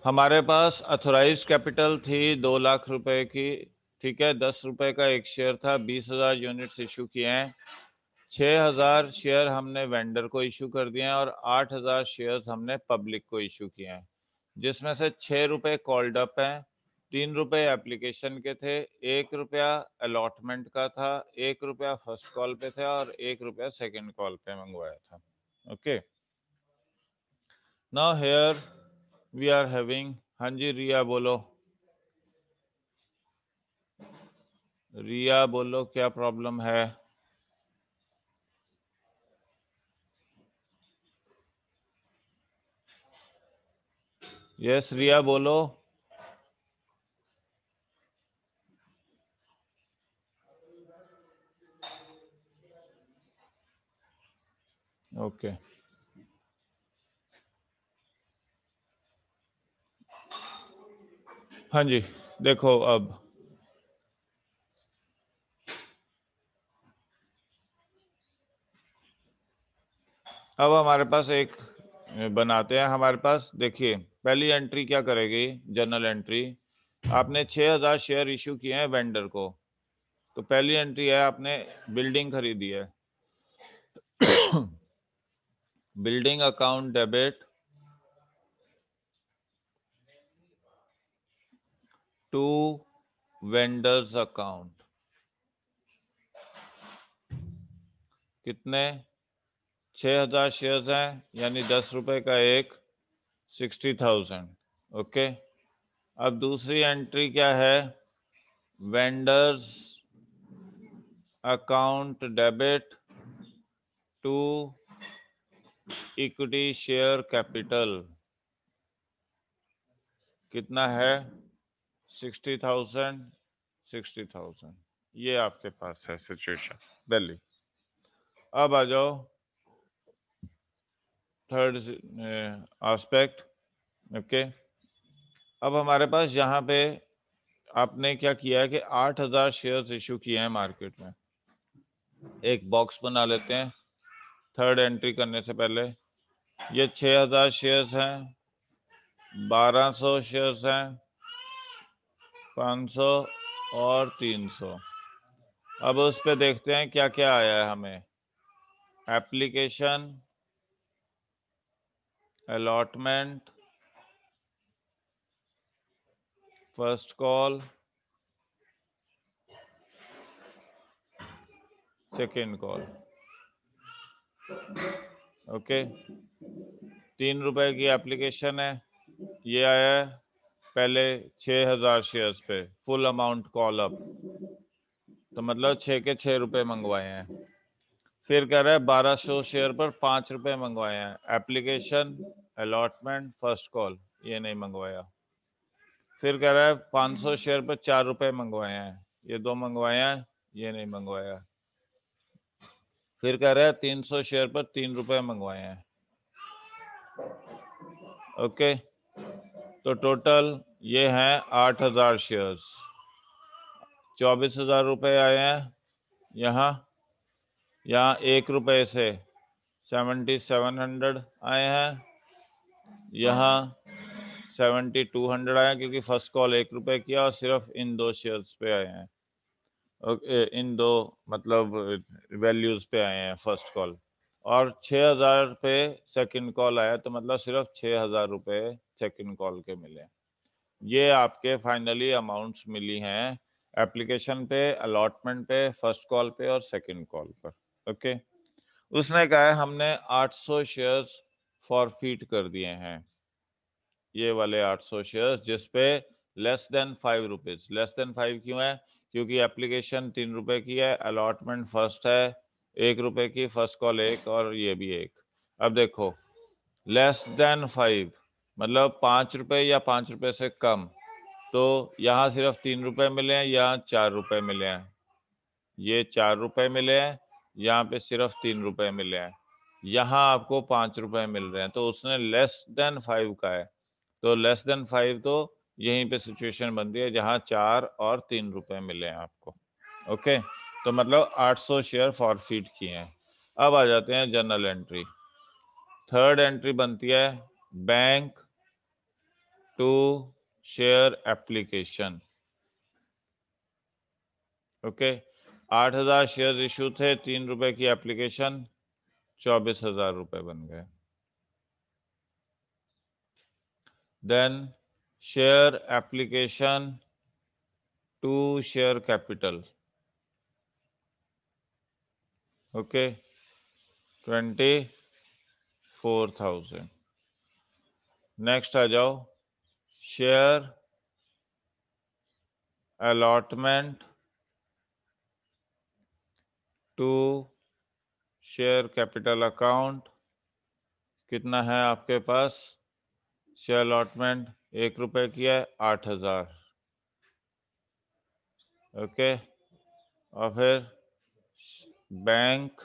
हमारे पास authorise capital थी 2 लाख रुपए की, ठीक है। 10 रुपए का एक शेयर था, 20,000 यूनिट्स इशू किए हैं। 6,000 शेयर हमने वेंडर को इशू कर दिए हैं और 8,000 शेयर्स हमने पब्लिक को इशू किए हैं, जिसमें से 6 रुपए कॉल्ड अप हैं, 3 रुपए एप्लीकेशन के थे, 1 रुपया अलॉटमेंट का था, 1 रुपया फर्स्ट कॉल पे था और 1 रुपया सेकंड कॉल पे मंगवाया था। Okay, now here we are having, हाँ जी रिया बोलो, रिया बोलो क्या प्रॉब्लम है। यस रिया बोलो। ओके हाँ जी, देखो अब हमारे पास एक बनाते हैं। हमारे पास देखिए पहली एंट्री क्या करेगी, जर्नल एंट्री। आपने 6,000 शेयर इशू किए हैं वेंडर को, तो पहली एंट्री है आपने बिल्डिंग खरीदी है। Building account debit to vendors account, कितने 6,000 शेयर्स हैं, यानी 10 रुपए का एक, 60,000। ओके, अब दूसरी एंट्री क्या है, vendors account debit to equity share capital, कितना है 60,000, 60,000। ये आपके पास है सिचुएशन दिल्ली। अब आ जाओ थर्ड एस्पेक्ट। ओके, अब हमारे पास यहाँ पे आपने क्या किया है कि 8,000 शेयर्स इशू किए हैं मार्केट में। एक बॉक्स बना लेते हैं थर्ड एंट्री करने से पहले। ये 6,000 शेयर्स हैं, 1,200 शेयर्स हैं, 500 और 300। अब उस पे देखते हैं क्या क्या आया है हमें। Application, allotment, first call, second call. Okay, 3 रुपए की एप्लीकेशन है, ये आया है पहले 6,000 शेयर्स पे, फुल अमाउंट कॉल अप, तो मतलब 6 के 6 रुपए मंगवाए हैं। फिर कह रहा है 1,200 शेयर पर 5 रुपए मंगवाए हैं, एप्लीकेशन, अलॉटमेंट, फर्स्ट कॉल, ये नहीं मंगवाया। फिर कह रहा है 500 शेयर पर 4 रुपए मंगवाए हैं, ये 2 मंगवाए हैं, ये नहीं मंगवाया। फिर कह रहा है 300 शेयर पर 3 रुपए मंगवाए हैं। ओके, तो टोटल ये हैं 8,000 शेयर्स, 24,000 रुपए आए हैं। यहाँ 1 रुपए से 7,700 आए हैं, यहाँ 7,200 आया क्योंकि फर्स्ट कॉल 1 रुपए किया और सिर्फ इन 2 शेयर्स पे आए हैं। ओके, इन 2 मतलब वैल्यूज पे आए हैं फर्स्ट कॉल, और 6,000 पे सेकंड कॉल आया, तो मतलब सिर्फ 6,000 रुपए सेकंड कॉल के मिले। ये आपके फाइनली अमाउंट्स मिली हैं एप्लीकेशन पे, अलॉटमेंट पे, फर्स्ट कॉल पे और सेकंड कॉल पर। ओके, उसने कहा है हमने 800 शेयर्स फॉरफीट कर दिए हैं, ये वाले 800 शेयर्स जिसपे less than 5 rupees. Less than 5 क्यों है, क्योंकि एप्लीकेशन 3 रुपए की है, अलॉटमेंट फर्स्ट है 1 रुपए की, फर्स्ट कॉल 1 और ये भी 1। अब देखो लेस देन 5 मतलब 5 रुपए या 5 रुपए से कम, तो यहाँ सिर्फ 3 रुपए मिले हैं, यहाँ 4 रुपए मिले हैं, ये 4 रुपए मिले हैं, यहाँ पे सिर्फ 3 रुपए मिले हैं, यहाँ आपको 5 रुपए मिल रहे हैं, तो उसने लेस देन 5 का है, तो लेस देन 5 तो यहीं पे सिचुएशन बनती है जहाँ 4 और 3 रुपए मिले हैं आपको। ओके, तो मतलब 800 शेयर फॉरफीट किए हैं। अब आ जाते हैं जनरल एंट्री। थर्ड एंट्री बनती है bank to share application. Okay, 8,000 share issue थे, 3 रुपए की एप्लीकेशन, 24,000 रुपए बन गए। Then share application to share capital, okay, 24,000। Next आ जाओ, share allotment to share capital account, कितना है आपके पास? शेयर अलॉटमेंट 1 रुपए की है, 8,000। ओके, और फिर बैंक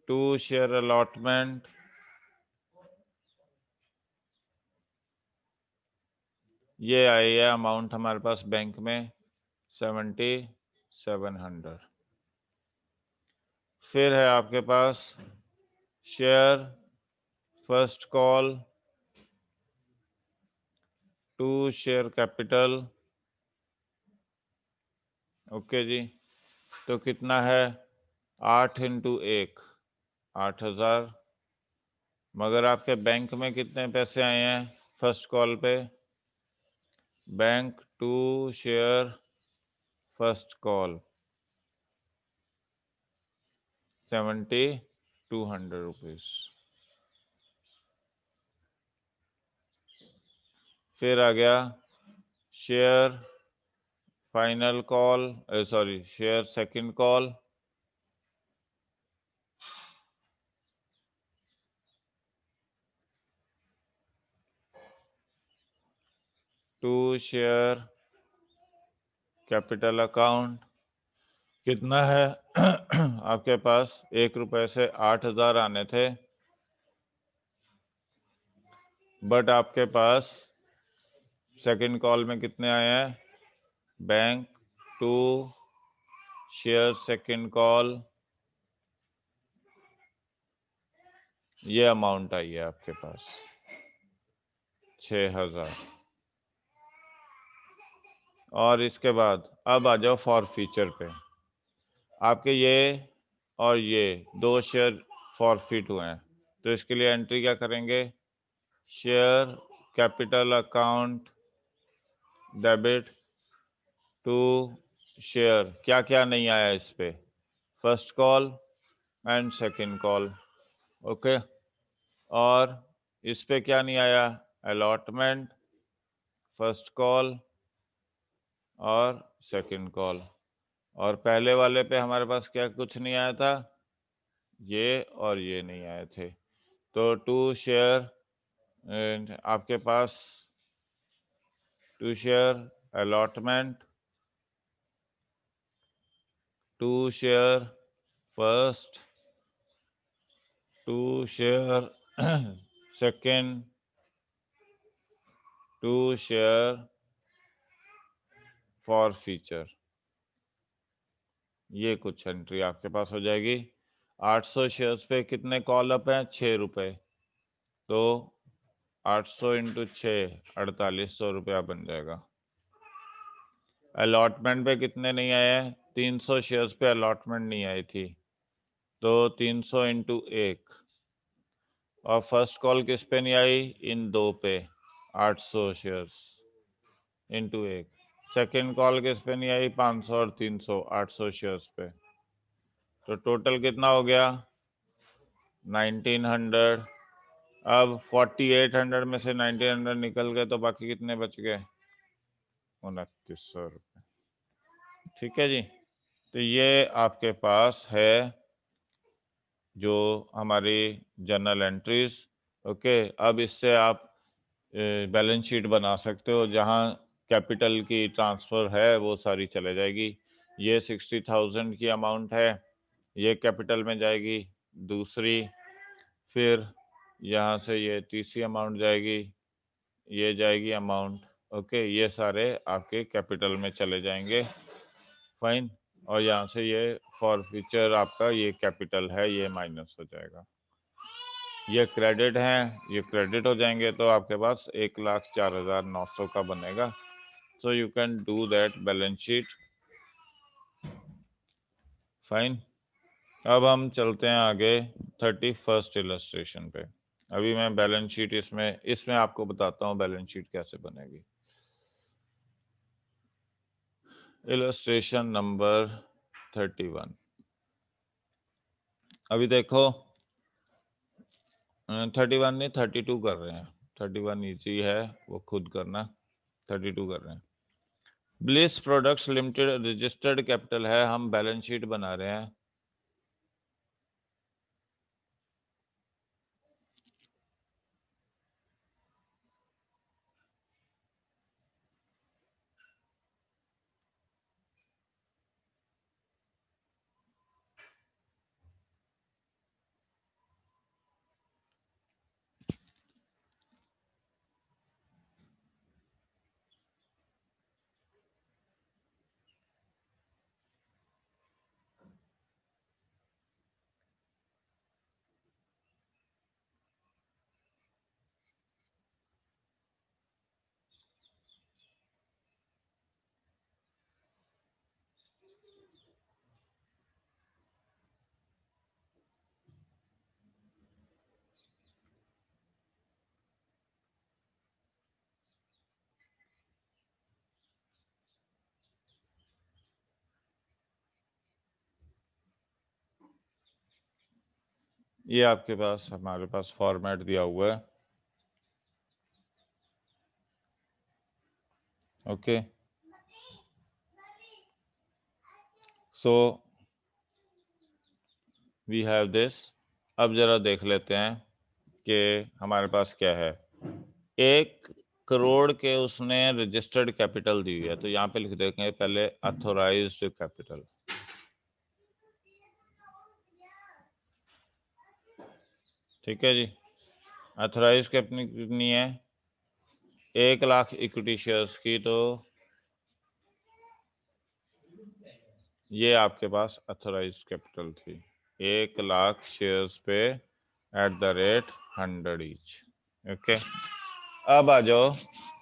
टू शेयर अलॉटमेंट, ये आई है अमाउंट हमारे पास बैंक में 7,700। फिर है आपके पास share first call to share capital, okay जी, तो कितना है? 8 इंटू 1, 8,000। मगर आपके बैंक में कितने पैसे आए हैं फर्स्ट कॉल पे? Bank to share first call 7,200 rupees. फिर आ गया share final call, sorry, share second call, to share capital account, कितना है? आपके पास 1 रुपए से 8,000 आने थे, बट आपके पास सेकंड कॉल में कितने आए हैं? Bank to share second call, ये अमाउंट आई है आपके पास 6,000। और इसके बाद अब आ जाओ फॉर फीचर पे। आपके ये और ये 2 शेयर फॉरफिट हुए हैं, तो इसके लिए एंट्री क्या करेंगे? Share capital account debit to share, क्या क्या नहीं आया इस पे? First call and second call, okay. और इस पे क्या नहीं आया? अलॉटमेंट, फर्स्ट कॉल और सेकंड कॉल। और पहले वाले पे हमारे पास क्या कुछ नहीं आया था? ये और ये नहीं आए थे। तो टू शेयर आपके पास to share allotment, to share first, to share second, to share forfeiture, ये कुछ एंट्री आपके पास हो जाएगी। 800 शेयर्स पे कितने कॉल अप हैं? 6 रुपए, तो 800 इंटू 6, 4,800 रुपया बन जाएगा। अलॉटमेंट पे कितने नहीं आए हैं? 300 शेयर्स पे अलॉटमेंट नहीं आई थी, तो 300 इंटू 1। और फर्स्ट कॉल किस पे नहीं आई? इन 2 पे, 800 शेयर्स इंटू 1। सेकेंड कॉल किस पे नहीं आई? 500 और 300, 800 शेयर्स पे। तो टोटल कितना हो गया? 1900। अब 4800 में से 1900 निकल गए, तो बाकी कितने बच गए? 2,900 रुपये। ठीक है जी, तो ये आपके पास है जो हमारी जर्नल एंट्रीज। ओके, अब इससे आप बैलेंस शीट बना सकते हो, जहाँ कैपिटल की ट्रांसफ़र है वो सारी चले जाएगी। ये 60,000 की अमाउंट है, ये कैपिटल में जाएगी दूसरी। फिर यहाँ से ये तीसरी अमाउंट जाएगी, ये जाएगी अमाउंट। ओके, ये सारे आपके कैपिटल में चले जाएंगे, फाइन। और यहाँ से ये फॉर फ्यूचर आपका ये कैपिटल है, ये माइनस हो जाएगा। ये क्रेडिट हैं, ये क्रेडिट हो जाएंगे तो आपके पास 1,04,900 का बनेगा। So you can do that balance sheet. Fine. अब हम चलते हैं आगे 31st इलस्ट्रेशन पे। अभी मैं बैलेंस शीट इसमें आपको बताता हूँ बैलेंस शीट कैसे बनेगी। Illustration number 31। अभी देखो 31 नहीं 32 कर रहे हैं। 31 ईजी है, वो खुद करना। 32 कर रहे हैं। Bliss products limited registered capital है, हम बैलेंस शीट बना रहे हैं। ये आपके पास हमारे पास फॉर्मेट दिया हुआ है। Okay, so we have this. अब जरा देख लेते हैं कि हमारे पास क्या है। 1 करोड़ के उसने रजिस्टर्ड कैपिटल दी हुई है, तो यहाँ पे लिख देंगे पहले अथोराइज्ड कैपिटल। ठीक है जी। अथोराइज कैपिटल कितनी है? 1,00,000 इक्विटी शेयर्स की, तो ये आपके पास अथोराइज कैपिटल थी 1,00,000 शेयर्स पे at the rate 100 each. Okay, अब आ जाओ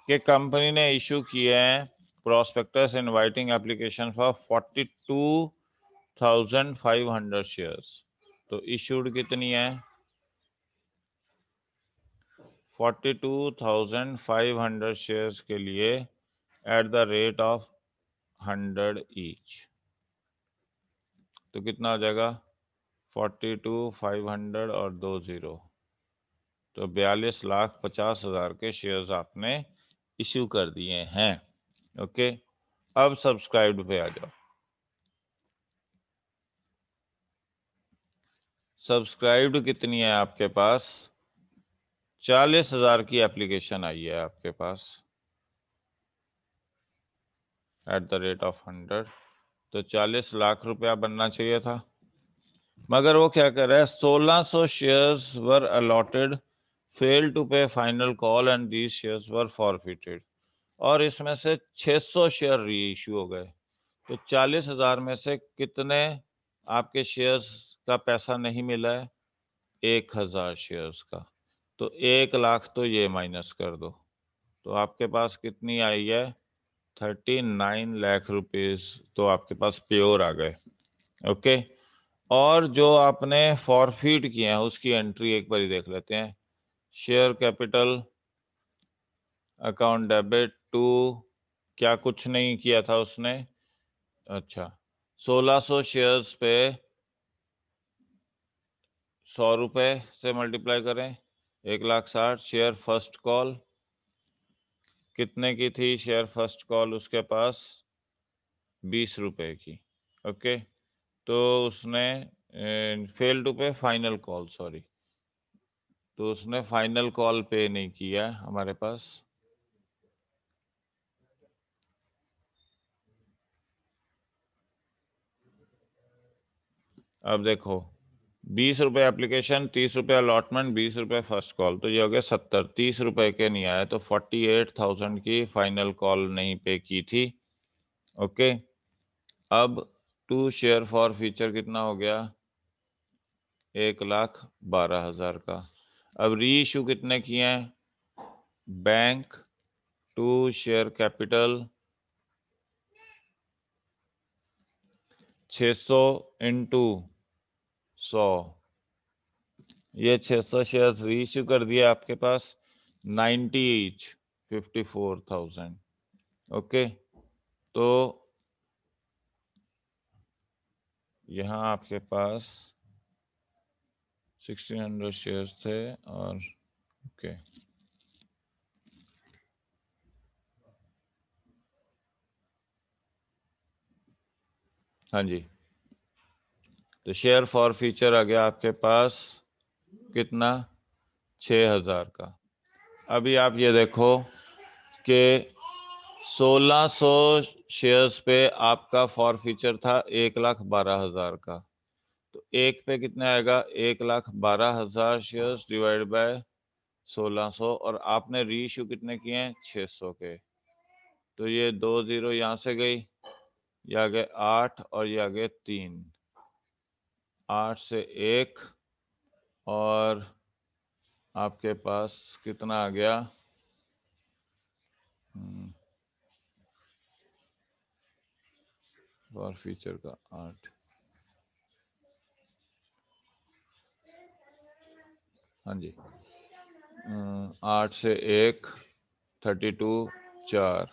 कि कंपनी ने इशू किए हैं prospectus inviting application for 42,500 shares. तो इशूड कितनी है? 42,500 शेयर्स के लिए at the rate of 100 each. तो कितना हो जाएगा? 42,500 और 2 0, तो 42,50,000 के शेयर्स आपने इशू कर दिए हैं। ओके, अब सब्सक्राइब्ड पे आ जाओ। सब्सक्राइब्ड कितनी है आपके पास? 40,000 की एप्लीकेशन आई है आपके पास एट द रेट ऑफ 100, तो 40 लाख रुपया बनना चाहिए था। मगर वो क्या कर रहा है, 1600 shares were allotted, fail to pay final call and these shares were forfeited. और इसमें से 600 शेयर री इशू हो गए। तो 40,000 में से कितने आपके शेयर्स का पैसा नहीं मिला है? 1,000 शेयर्स का। तो 1,00,000 तो ये माइनस कर दो, तो आपके पास कितनी आई है? 39 लाख रुपीस तो आपके पास प्योर आ गए। ओके, और जो आपने फॉरफिट किए हैं उसकी एंट्री एक बार देख लेते हैं। Share capital account debit to, क्या कुछ नहीं किया था उसने? अच्छा, 1600 शेयर्स पे 100 रुपए से मल्टीप्लाई करें, 1,60,000। शेयर फर्स्ट कॉल कितने की थी? शेयर फर्स्ट कॉल उसके पास 20 रुपए की। ओके, तो उसने fail to pay final call, sorry, तो उसने फाइनल कॉल पे नहीं किया हमारे पास। अब देखो 20 रुपये एप्लीकेशन, 30 रुपये अलॉटमेंट, 20 रुपये फर्स्ट कॉल, तो ये हो गया 70। 30 रुपये के नहीं आए, तो 48,000 की फाइनल कॉल नहीं पे की थी। ओके, अब 2 शेयर फॉर फ्यूचर कितना हो गया? 1,12,000 का। अब री इशू कितने किए हैं? Bank to share capital 600 into 100, ये 600 शेयर्स री इशू कर दिए आपके पास, 90 ईच, 54,000। ओके, तो यहाँ आपके पास 1600 शेयर्स थे और ओके हाँ जी, तो शेयर फॉर फ्यूचर आ गया आपके पास कितना? 6000 का। अभी आप ये देखो कि 1600 शेयर्स पे आपका फॉर फ्यूचर था 1,12,000 का, तो एक पे कितना आएगा? 1,12,000 शेयर्स डिवाइड बाय 1600, और आपने री इशू कितने किए हैं? 600 के। तो ये 2 जीरो यहाँ से गई, ये आ गए 8 और ये आ गए 3, 8 से 1 और आपके पास कितना आ गया? फॉर फ्यूचर का 8, हाँ जी, 8 से 1 32, 4,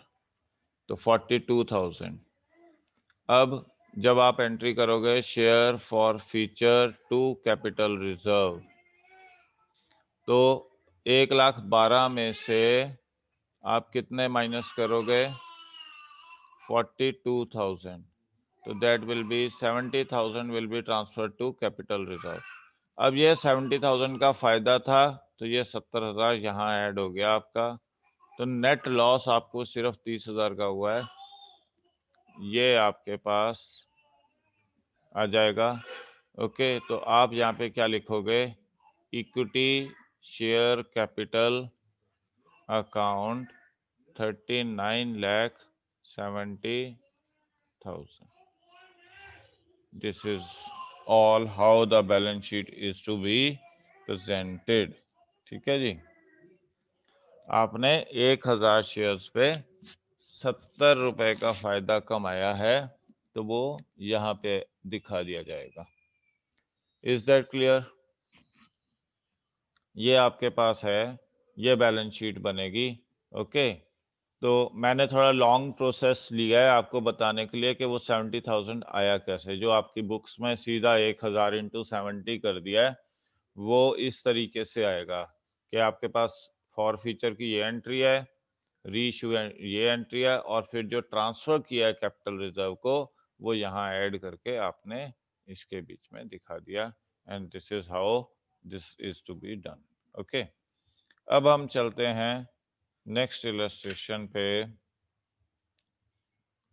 तो 42,000। अब जब आप एंट्री करोगे share forfeiture to capital reserve, तो 1,12,000 में से आप कितने माइनस करोगे? 42,000, तो that will be 70,000 will be transfer to capital reserve. अब ये 70,000 का फायदा था, तो ये 70,000 यहाँ ऐड हो गया आपका, तो नेट लॉस आपको सिर्फ 30,000 का हुआ है, ये आपके पास आ जाएगा। ओके, तो आप यहाँ पे क्या लिखोगे? Equity share capital account 39,70,000। This is all how the balance sheet is to be presented. ठीक है जी, आपने 1,000 शेयर्स पे 70 रुपए का फायदा कमाया है, तो वो यहाँ पे दिखा दिया जाएगा। Is that clear? ये आपके पास है, ये बैलेंस शीट बनेगी। ओके, तो मैंने थोड़ा लॉन्ग प्रोसेस लिया है आपको बताने के लिए कि वो 70,000 आया कैसे। जो आपकी बुक्स में सीधा 1,000 इंटू 70 कर दिया है, वो इस तरीके से आएगा कि आपके पास फॉर फ्यूचर की ये एंट्री है, री इशू ये एंट्री है, और फिर जो ट्रांसफर किया है कैपिटल रिजर्व को, वो यहाँ ऐड करके आपने इसके बीच में दिखा दिया, and this is how this is to be done. Okay, अब हम चलते हैं नेक्स्ट इलस्ट्रेशन पे,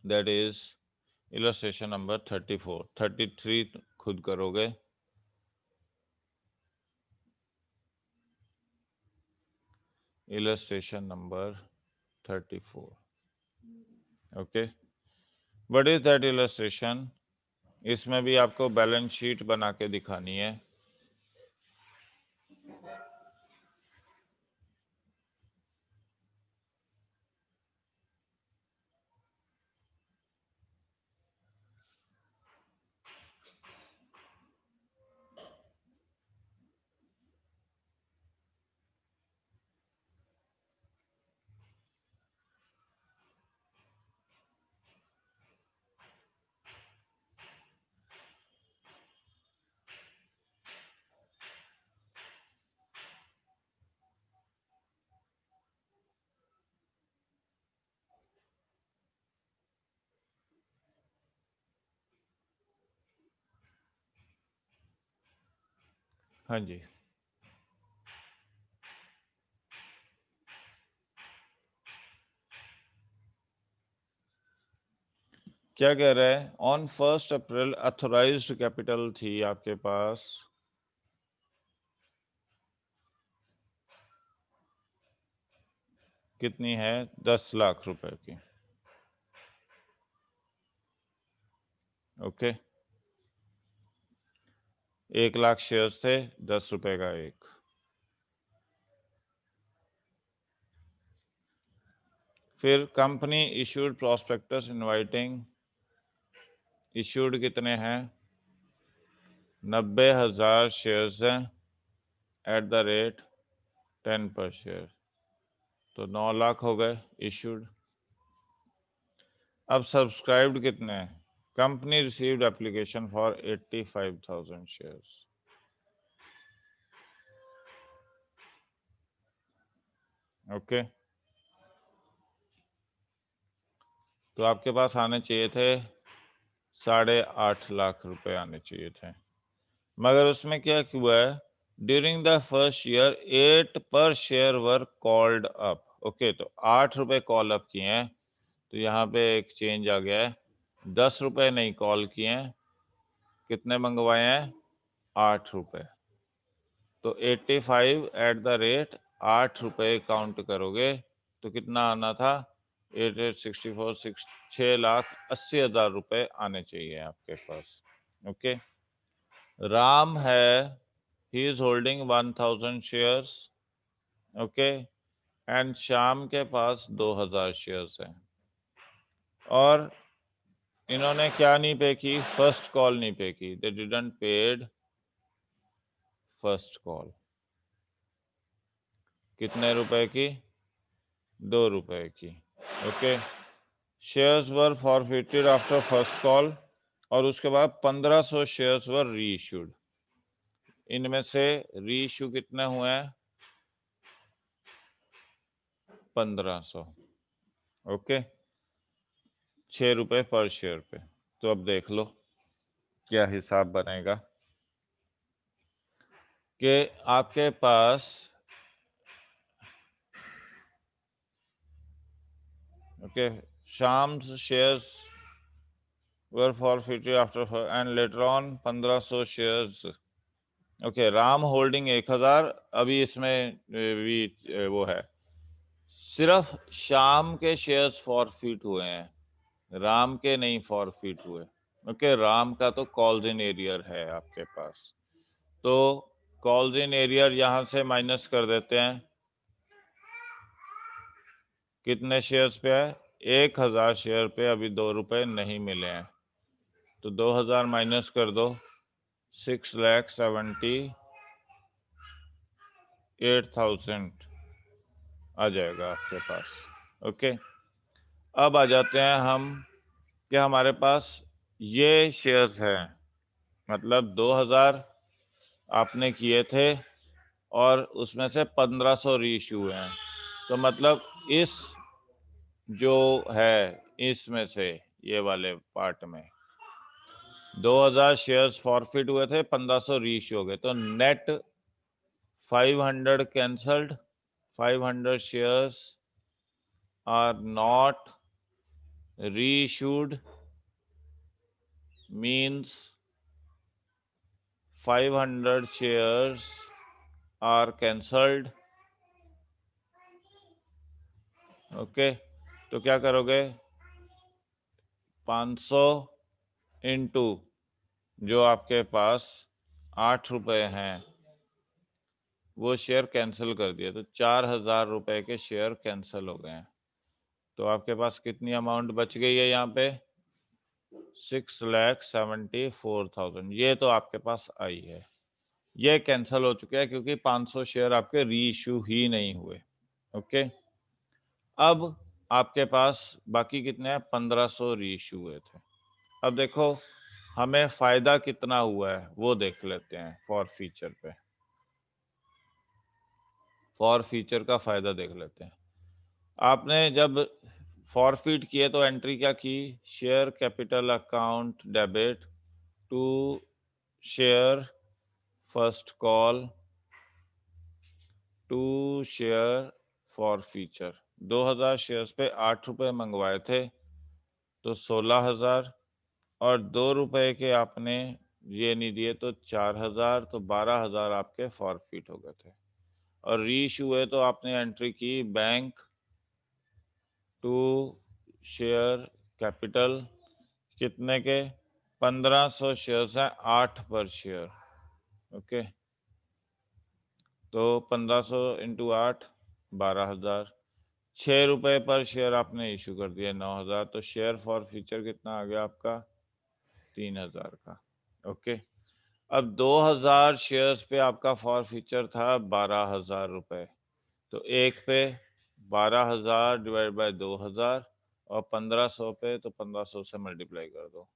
दैट इज इलस्ट्रेशन नंबर 34। 33 खुद करोगे। Illustration number 34। Okay, what is that illustration? इसमें भी आपको बैलेंस शीट बना के दिखानी है। हाँ जी, क्या कह रहा है? ऑन 1 अप्रैल अथोराइज्ड कैपिटल थी आपके पास कितनी है? 10 लाख रुपए की। ओके, 1 लाख शेयर्स थे, 10 रुपए का एक। फिर company issued prospectus inviting, issued कितने हैं 90,000 शेयर्स हैं एट द रेट 10 पर शेयर, तो 9 लाख हो गए इशूड। अब सब्सक्राइब्ड कितने हैं, company received application for 85,000 shares. Okay, तो आपके पास आने चाहिए थे 8.5 लाख रुपए आने चाहिए थे, मगर उसमें क्या हुआ है, during the first year 8 per share were called up. Okay, तो 8 रुपए कॉल अप किए हैं, तो यहाँ पे एक चेंज आ गया है, 10 रुपए नहीं कॉल किए हैं, कितने मंगवाए हैं 8 रुपए, तो 85 एट द रेट 8 रुपए काउंट करोगे तो कितना आना था 8864 6,80,000 रुपए आने चाहिए आपके पास। ओके, राम है, he is holding 1000 shares. Okay, and Shyam के पास 2000 शेयर्स हैं, और इन्होंने क्या नहीं पे की, फर्स्ट कॉल नहीं पे की, they didn't paid first call. कितने रुपए की, 2 रुपए की। Okay, shares were forfeited after first call, और उसके बाद 1500 शेयर्स वर री इशूड। इनमें से री इशू कितने हुए हैं 1500। ओके, 6 रुपए पर शेयर पे। तो अब देख लो क्या हिसाब बनेगा कि आपके पास okay Shyam's shares were forfeited after and later on 1500 shares. Okay, Ram holding 1000, अभी इसमें भी वो है, सिर्फ शाम के शेयर्स फॉरफिट हुए हैं, राम के नहीं फॉरफिट हुए। ओके, राम का तो कॉल्स इन एरियर है आपके पास, तो कॉल्स इन एरियर यहां से माइनस कर देते हैं, कितने शेयर्स पे है 1000 शेयर पे अभी 2 रुपए नहीं मिले हैं, तो 2000 माइनस कर दो 6,78,000 आ जाएगा आपके पास। ओके, अब आ जाते हैं हम कि हमारे पास ये शेयर्स हैं, मतलब 2000 आपने किए थे और उसमें से 1500 रीइश्यू हुए हैं, तो मतलब इस जो है इसमें से ये वाले पार्ट में 2000 शेयर्स फॉरफिट हुए थे, 1500 रीइश्यू हो गए, तो net 500 cancelled, 500 shares are not reissued, means 500 shares are cancelled। Okay, तो क्या करोगे 500 इंटू जो आपके पास 8 रुपए हैं वो शेयर कैंसिल कर दिया, तो 4,000 रुपए के शेयर कैंसिल हो गए हैं, तो आपके पास कितनी अमाउंट बच गई है यहाँ पे 6,74,000, ये तो आपके पास आई है, ये कैंसिल हो चुका है क्योंकि 500 शेयर आपके री इशू ही नहीं हुए। ओके, अब आपके पास बाकी कितने हैं 1500 री इशू हुए थे। अब देखो हमें फायदा कितना हुआ है वो देख लेते हैं, फॉर फीचर पे, फॉर फीचर का फायदा देख लेते हैं। आपने जब फॉरफिट किए तो एंट्री क्या की, share capital account debit to share first call to share forfeiture. 2000 shares पे 8 रुपए मंगवाए थे तो 16,000, और 2 रुपए के आपने ये नहीं दिए तो 4,000, तो 12,000 आपके फॉरफिट हो गए थे। और रीइश्यू हुए तो आपने एंट्री की बैंक टू शेयर कैपिटल, कितने के 1500 शेयर्स हैं 8 पर शेयर। ओके, तो 1500 इंटू 8 12,000, ₹6 पर शेयर आपने इशू कर दिया 9,000, तो शेयर फॉर फ्यूचर कितना आ गया आपका? 3,000 का। ओके। अब 2,000 शेयर्स पे आपका फॉर फ्यूचर था ₹12,000, तो एक पे 12,000 डिवाइड बाय 2,000 और 1,500 पे, तो 1,500 से मल्टीप्लाई कर दो।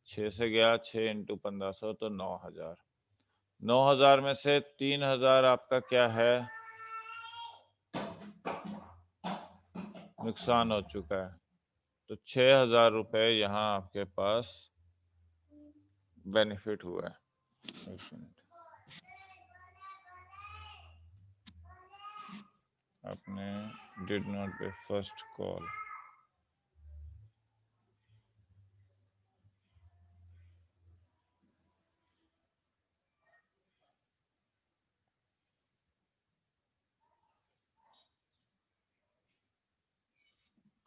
6 से गया, 6 इंटू 1,500 तो 9,000। 9,000 में से 3,000 आपका क्या है? नुकसान हो चुका है, तो ₹6,000 यहाँ आपके पास बेनिफिट हुआ है। एक मिनट, आपने डिड नॉट पे फर्स्ट कॉल।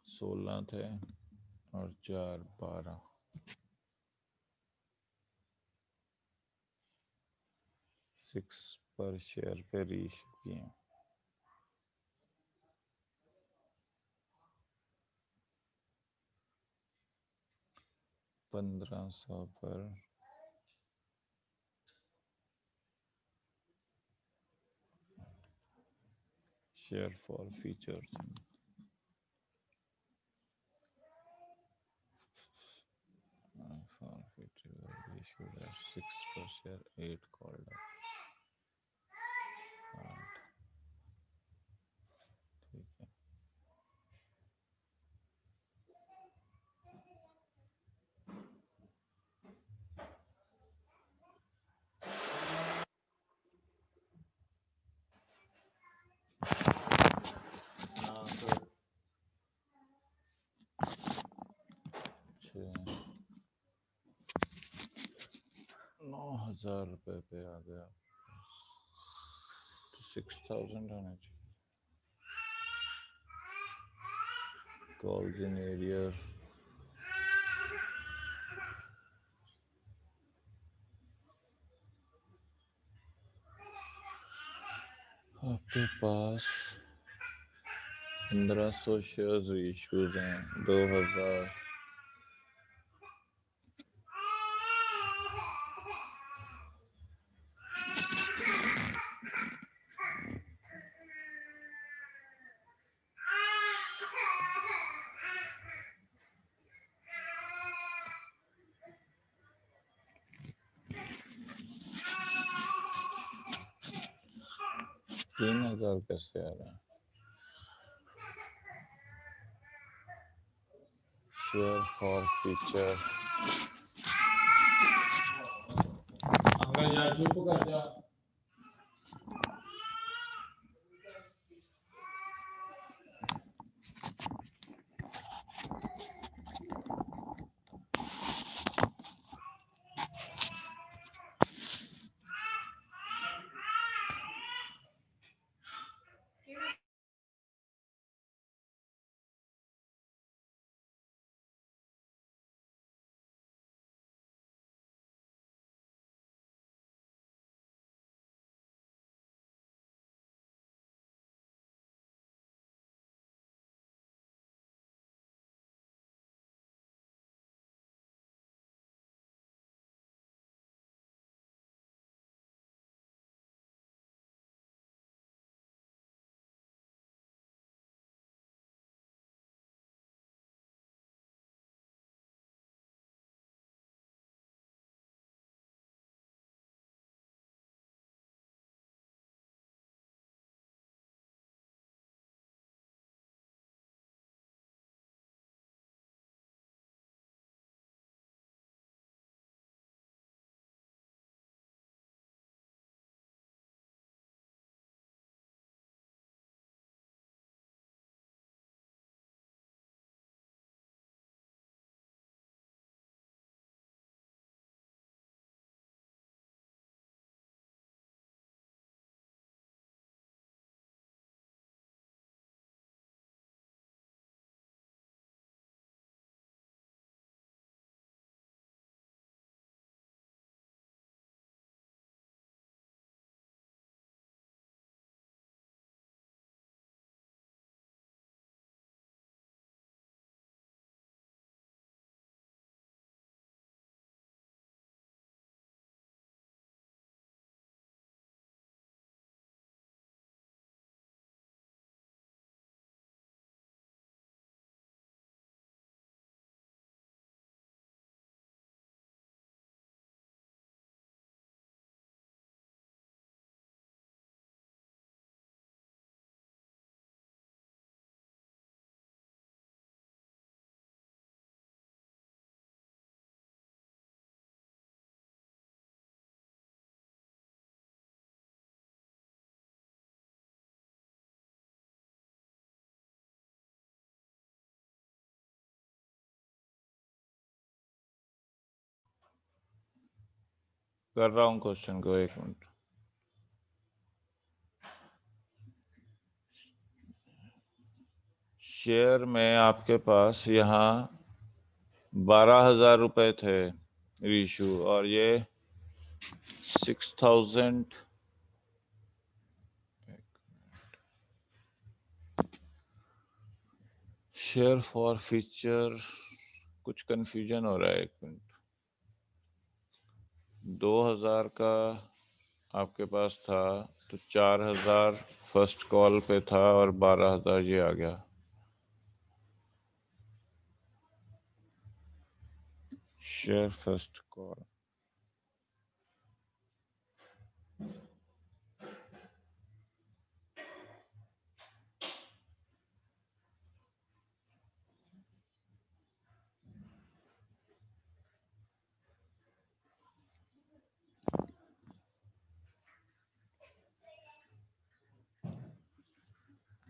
सोलह थे और 4 12, 6 पर शेयर पे रीइश्यू किए। ₹1,500 पर share for features. For future issued at 6 per share, 8 called up. Right, ठीक है। ₹9,000 पे आ गया, तो 6,000 आना चाहिए। कॉल्स इन एरियर, आपके पास 1,500 शेयर्स इश्यूज हैं। 2,000 3,000 कैसे आ रहा है? शेयर फॉर फ्यूचर, अंकल यार चुप कर जा। कर रहा हूँ क्वेश्चन को, 1 मिनट। शेयर में आपके पास यहाँ 12,000 रुपए थे रीशू, और ये 6,000। शेयर फॉर फीचर, कुछ कंफ्यूजन हो रहा है, 1 मिनट। 2,000 का आपके पास था, तो 4,000 फर्स्ट कॉल पे था और 12,000 ये आ गया। शेयर फर्स्ट कॉल,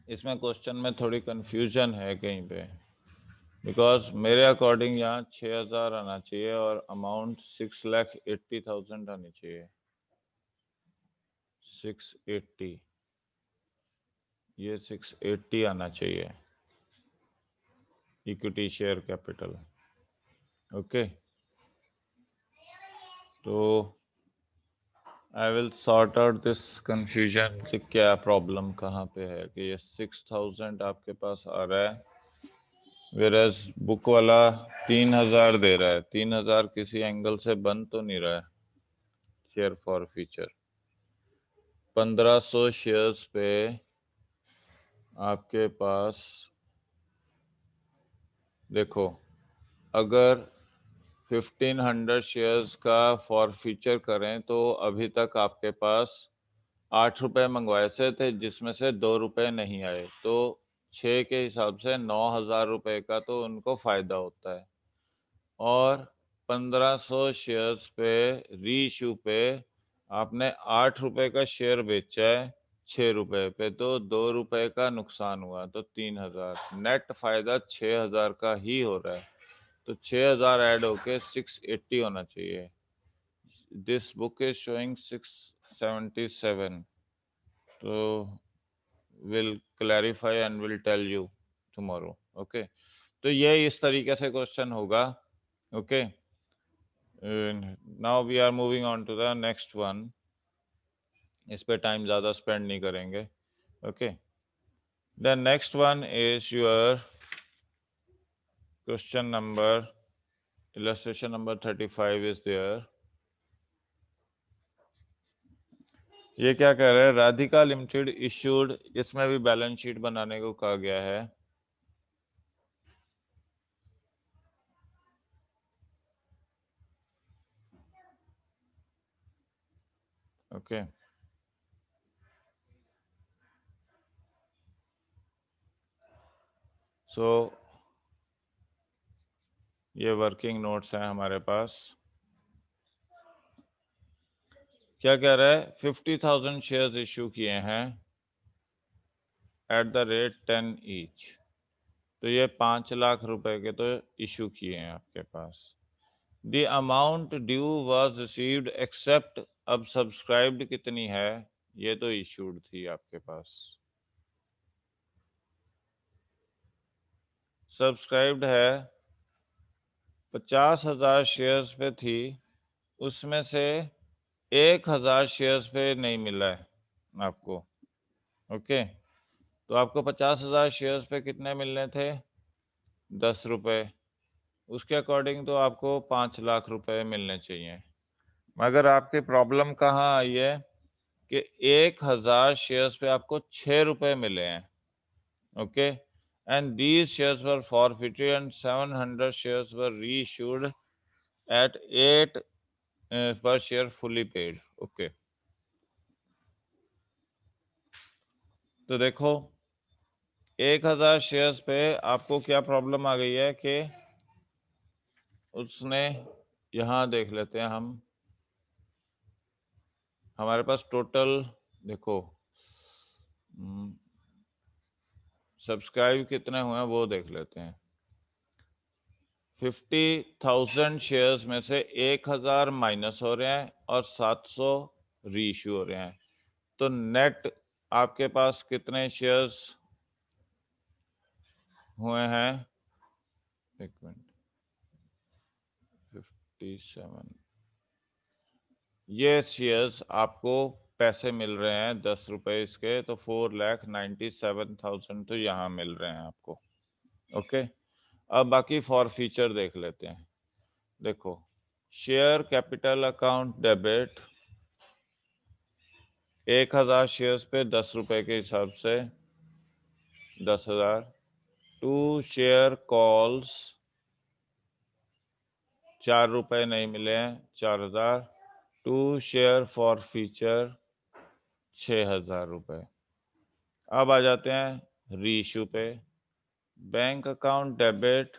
इसमें क्वेश्चन में थोड़ी कंफ्यूजन है कहीं पे, बिकॉज मेरे अकॉर्डिंग यहाँ 6,000 आना चाहिए और अमाउंट 6,80,000 आनी चाहिए। 680, ये 680 आना चाहिए इक्विटी शेयर कैपिटल। ओके, तो I will sort out this confusion कि क्या प्रॉब्लम कहाँ पे है कि ये 6,000 आपके पास आ रहा है, वेरएज बुक वाला 3,000 दे रहा है। 3,000 किसी एंगल से बन तो नहीं रहा है। शेयर फॉर फ्यूचर 1,500 शेयर्स पे आपके पास, देखो, अगर 1,500 शेयर्स का फॉर फ्यूचर करें तो अभी तक आपके पास 8 रुपए मंगवाए से थे, जिसमें से 2 रुपए नहीं आए, तो 6 के हिसाब से 9,000 रुपए का तो उनको फायदा होता है। और 1,500 शेयर्स पे रीइश्यू पे आपने 8 रुपए का शेयर बेचा है 6 रुपए पे, तो 2 रुपए का नुकसान हुआ, तो 3,000। नेट फायदा 6,000 का ही हो रहा है, तो 6,000 ऐड होके 680 होना चाहिए। दिस बुक इज शोइंग 677, तो will clarify and will tell you tomorrow. Okay, तो ये इस तरीके से क्वेश्चन होगा। Okay, now we are moving on to the next one. इस पे टाइम ज़्यादा स्पेंड नहीं करेंगे। Okay, the next one is your question number, illustration number 35 is there. ये क्या कह रहा है, राधिका लिमिटेड इश्यूड, इसमें भी बैलेंस शीट बनाने को कहा गया है। ओके, सो ये वर्किंग नोट्स हैं हमारे पास। क्या कह रहा है, 50,000 शेयर्स इश्यू किए हैं एट द रेट 10 ईच, तो ये 5 लाख रुपए के तो इशू किए हैं आपके पास। The amount due was received except, अब सब्सक्राइब्ड कितनी है, ये तो इशूड थी आपके पास। सब्सक्राइब्ड है 50,000 शेयर्स पे थी, उसमें से 1,000 शेयर्स पे नहीं मिला है आपको। ओके, तो आपको 50,000 शेयर्स पे कितने मिलने थे, 10 रुपए। उसके अकॉर्डिंग तो आपको 5 लाख रुपए मिलने चाहिए। मगर आपकी प्रॉब्लम कहाँ आई है कि 1,000 शेयर्स पे आपको 6 रुपए मिले हैं। Okay, and these shares were forfeited and 700 shares were reissued at 8 per share fully paid. Okay, तो देखो 1,000 शेयर्स पे आपको क्या प्रॉब्लम आ गई है कि उसने, यहाँ देख लेते हैं हम, हमारे पास टोटल देखो सब्सक्राइब कितने हुए हैं वो देख लेते हैं। 50,000 शेयर्स में से 1000 माइनस हो रहे हैं और 700 रीइश्यू हो रहे हैं, तो नेट आपके पास कितने शेयर्स हुए हैं? एक मिनट, 57, ये शेयर्स आपको पैसे मिल रहे हैं 10 रुपए इसके, तो 4,97,000 तो यहाँ मिल रहे हैं आपको। ओके, अब बाकी फॉर फीचर देख लेते हैं। देखो, share capital account debit 1000 shares पे 10 रुपए के हिसाब से 10,000। 2 शेयर कॉल्स 4 रुपए नहीं मिले हैं, 4,000। 2 शेयर फॉर फीचर 6,000 रुपए। अब आ जाते हैं रीइश्यू पे। Bank account debit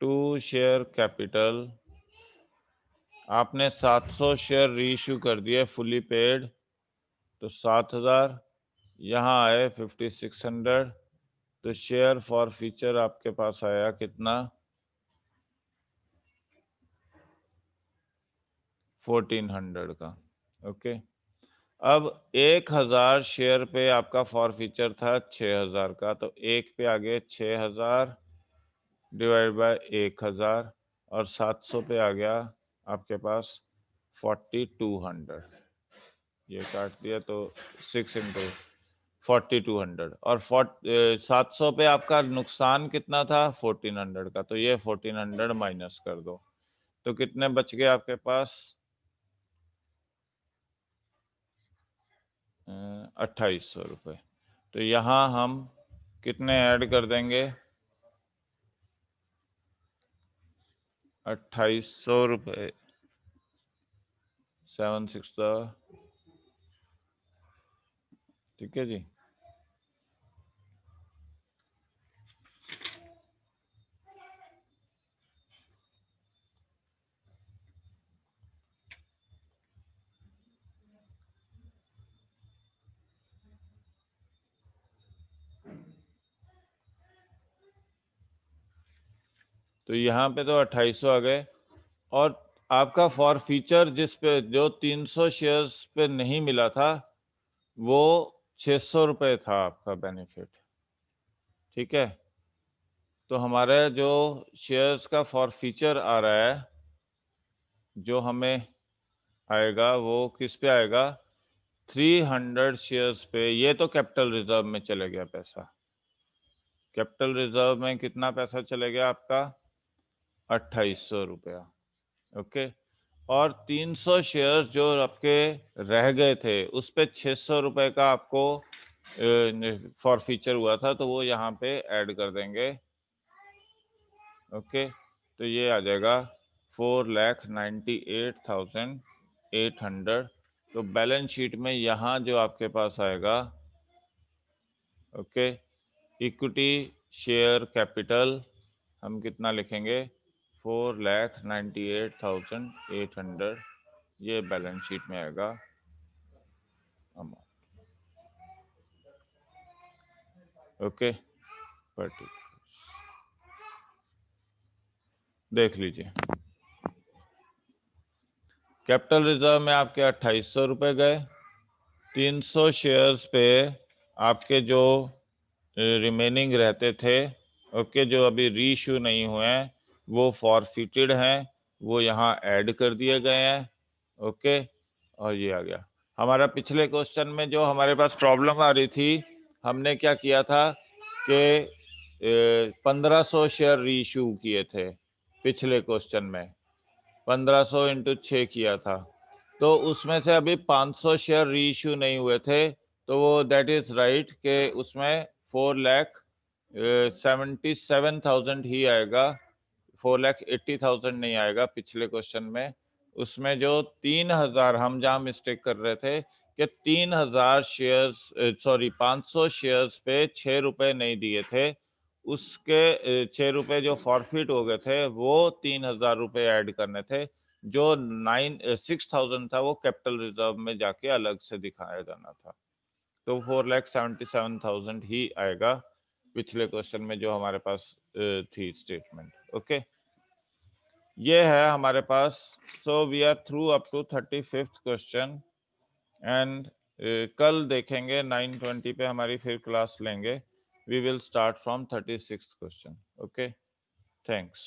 2 share capital, आपने 700 शेयर रीइश्यू कर दिए फुली पेड, तो 7,000। यहाँ आए 5600, तो शेयर फॉर फीचर आपके पास आया कितना? 1400 का। ओके, अब 1000 शेयर पे आपका फॉर फीचर था 6000 का, तो एक पे आगे 6000 डिवाइड बाय 1000 और 700 पे आ गया आपके पास 4200। ये काट दिया तो 6 इंटू 4200, और 700 पे आपका नुकसान कितना था? 1400 का, तो ये 1400 माइनस कर दो, तो कितने बच गए आपके पास? 2800 रुपये। तो यहाँ हम कितने ऐड कर देंगे? 2800 रुपये, 7 6, ठीक है जी। तो यहाँ पे तो 2800 आ गए, और आपका फॉर फीचर जिस पे जो 300 शेयर्स पे नहीं मिला था वो 600 रुपये था आपका बेनिफिट, ठीक है। तो हमारे जो शेयर्स का फॉर फीचर आ रहा है, जो हमें आएगा वो किस पे आएगा? 300 शेयर्स पे। ये तो कैपिटल रिजर्व में चले गया पैसा। कैपिटल रिजर्व में कितना पैसा चले गया आपका? 2800 रुपया। ओके, और 300 शेयर्स जो आपके रह गए थे उस पे 600 रुपये का आपको फॉर फीचर हुआ था, तो वो यहाँ पे ऐड कर देंगे। ओके, तो ये आ जाएगा 4,98,800। तो बैलेंस शीट में यहाँ जो आपके पास आएगा, ओके, इक्विटी शेयर कैपिटल हम कितना लिखेंगे? 4,98,800, ये बैलेंस शीट में आएगा अमाउंट। ओके, पर्टिकुलर देख लीजिए। कैपिटल रिजर्व में आपके 2800 रुपये गए, 300 शेयर्स पे आपके जो रिमेनिंग रहते थे, ओके, जो अभी रीइश्यू नहीं हुए हैं वो फॉरफिटेड हैं, वो यहाँ ऐड कर दिए गए हैं। ओके, और ये आ गया। हमारा पिछले क्वेश्चन में जो हमारे पास प्रॉब्लम आ रही थी, हमने क्या किया था कि 1500 शेयर रीइश्यू किए थे पिछले क्वेश्चन में, 1500 इंटू 6 किया था, तो उसमें से अभी 500 शेयर रीइश्यू नहीं हुए थे, तो वो दैट इज राइट के उसमें 4,77,000 ही आएगा, 4,80,000 नहीं आएगा पिछले क्वेश्चन में। उसमें जो 3,000 हम जहाँ मिस्टेक कर रहे थे कि 3,000 शेयर्स, सॉरी 500 शेयर्स पे 6 रुपए नहीं दिए थे, उसके 6 रुपए जो फॉरफिट हो गए थे वो 3,000 रुपए ऐड करने थे, जो 6,000 था वो कैपिटल रिजर्व में जाके अलग से दिखाया जाना था। तो 4,77,000 ही आएगा पिछले क्वेश्चन में जो हमारे पास थी स्टेटमेंट। ओके, ये है हमारे पास। So we are through up to 35th question and कल देखेंगे 9:20 पे हमारी फिर क्लास लेंगे। We will start from 36th question. Okay, thanks.